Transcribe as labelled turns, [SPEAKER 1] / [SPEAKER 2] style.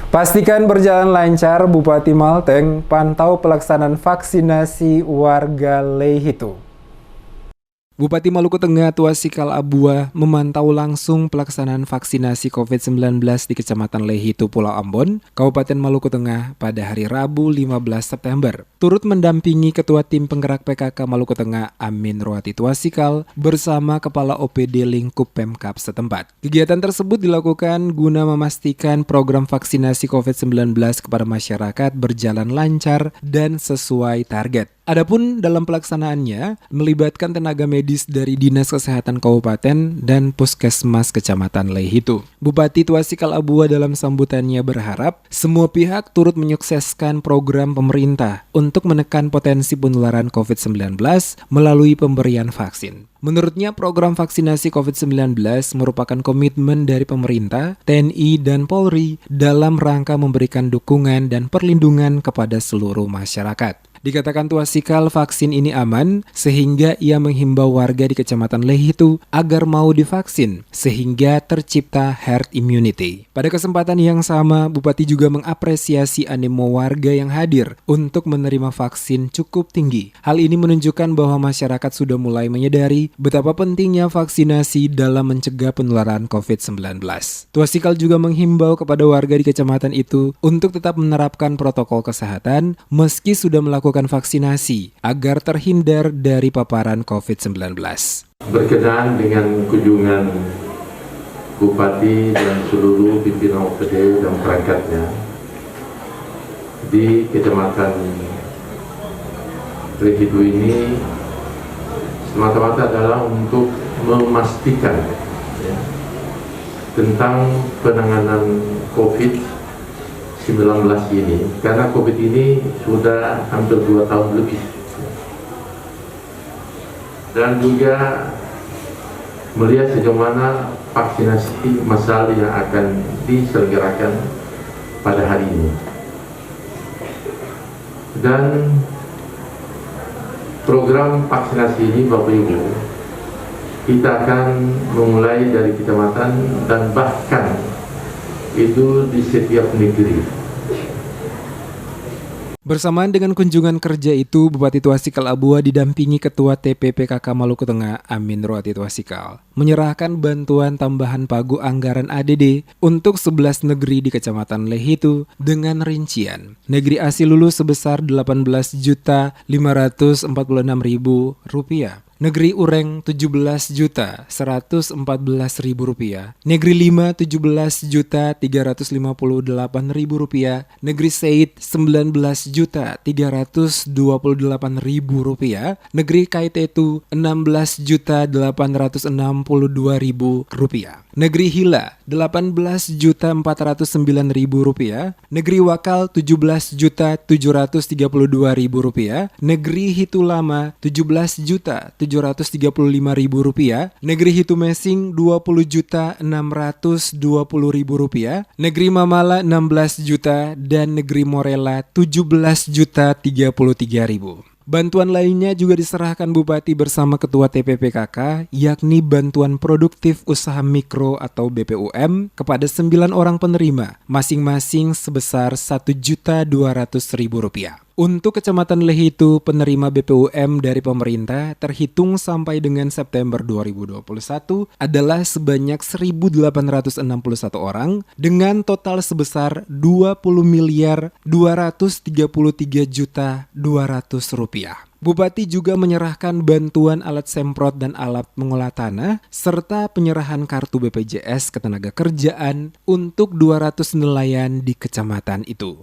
[SPEAKER 1] Pastikan berjalan lancar, Bupati Malteng pantau pelaksanaan vaksinasi warga Lehitu. Bupati Maluku Tengah Tuasikal Abua memantau langsung pelaksanaan vaksinasi COVID-19 di Kecamatan Lehitu, Pulau Ambon, Kabupaten Maluku Tengah pada hari Rabu 15 September. Turut mendampingi Ketua Tim Penggerak PKK Maluku Tengah Amin Rohati Tuasikal bersama Kepala OPD Lingkup Pemkab setempat. Kegiatan tersebut dilakukan guna memastikan program vaksinasi COVID-19 kepada masyarakat berjalan lancar dan sesuai target. Adapun dalam pelaksanaannya melibatkan tenaga medis dari Dinas Kesehatan Kabupaten dan Puskesmas Kecamatan Lehitu. Bupati Tuasikal Abua dalam sambutannya berharap semua pihak turut menyukseskan program pemerintah untuk menekan potensi penularan COVID-19 melalui pemberian vaksin. Menurutnya program vaksinasi COVID-19 merupakan komitmen dari pemerintah, TNI, dan Polri dalam rangka memberikan dukungan dan perlindungan kepada seluruh masyarakat. Dikatakan Tuasikal vaksin ini aman sehingga ia menghimbau warga di Kecamatan Lehitu agar mau divaksin sehingga tercipta herd immunity. Pada kesempatan yang sama, Bupati juga mengapresiasi animo warga yang hadir untuk menerima vaksin cukup tinggi. Hal ini menunjukkan bahwa masyarakat sudah mulai menyadari betapa pentingnya vaksinasi dalam mencegah penularan COVID-19. Tuasikal juga menghimbau kepada warga di kecamatan itu untuk tetap menerapkan protokol kesehatan meski sudah melakukan vaksinasi agar terhindar dari paparan COVID-19.
[SPEAKER 2] Berkenaan dengan kunjungan Bupati dan seluruh pimpinan OPD dan perangkatnya di Kecamatan Lehitu ini semata-mata adalah untuk memastikan tentang penanganan COVID-19 ini, karena COVID ini sudah hampir 2 tahun lebih, dan juga melihat sejauh mana vaksinasi massal yang akan diselenggarakan pada hari ini. Dan program vaksinasi ini, Bapak Ibu, kita akan memulai dari kecamatan dan bahkan itu di setiap negeri.
[SPEAKER 1] Bersamaan dengan kunjungan kerja itu, Bupati Tuasikal Abua didampingi Ketua TPPKK Maluku Tengah Amin Rohati Tuasikal menyerahkan bantuan tambahan pagu anggaran ADD untuk 11 negeri di Kecamatan Lehitu dengan rincian. Negeri ASI lulus sebesar Rp18.546.000. Negeri Ureng Rp17.114.000, Negeri 5 Rp17.358.000, Negeri Said Rp19.328.000, Negeri Kaitetu Rp16.862.000, Negeri Hila Rp18.409.000, Negeri Wakal Rp17.732.000, Negeri Hitulama Rp17.735.000, Negeri Hitumesing Rp20.620.000, Negeri Mamala Rp16.000.000 dan Negeri Morela Rp17.033.000. Bantuan lainnya juga diserahkan Bupati bersama Ketua TPPKK, yakni bantuan produktif usaha mikro atau BPUM kepada 9 orang penerima, masing-masing sebesar Rp1.200.000. Untuk Kecamatan Lehitu, penerima BPUM dari pemerintah terhitung sampai dengan September 2021 adalah sebanyak 1.861 orang dengan total sebesar Rp20.233.200.000. Bupati juga menyerahkan bantuan alat semprot dan alat mengolah tanah serta penyerahan kartu BPJS Ketenagakerjaan untuk 200 nelayan di kecamatan itu.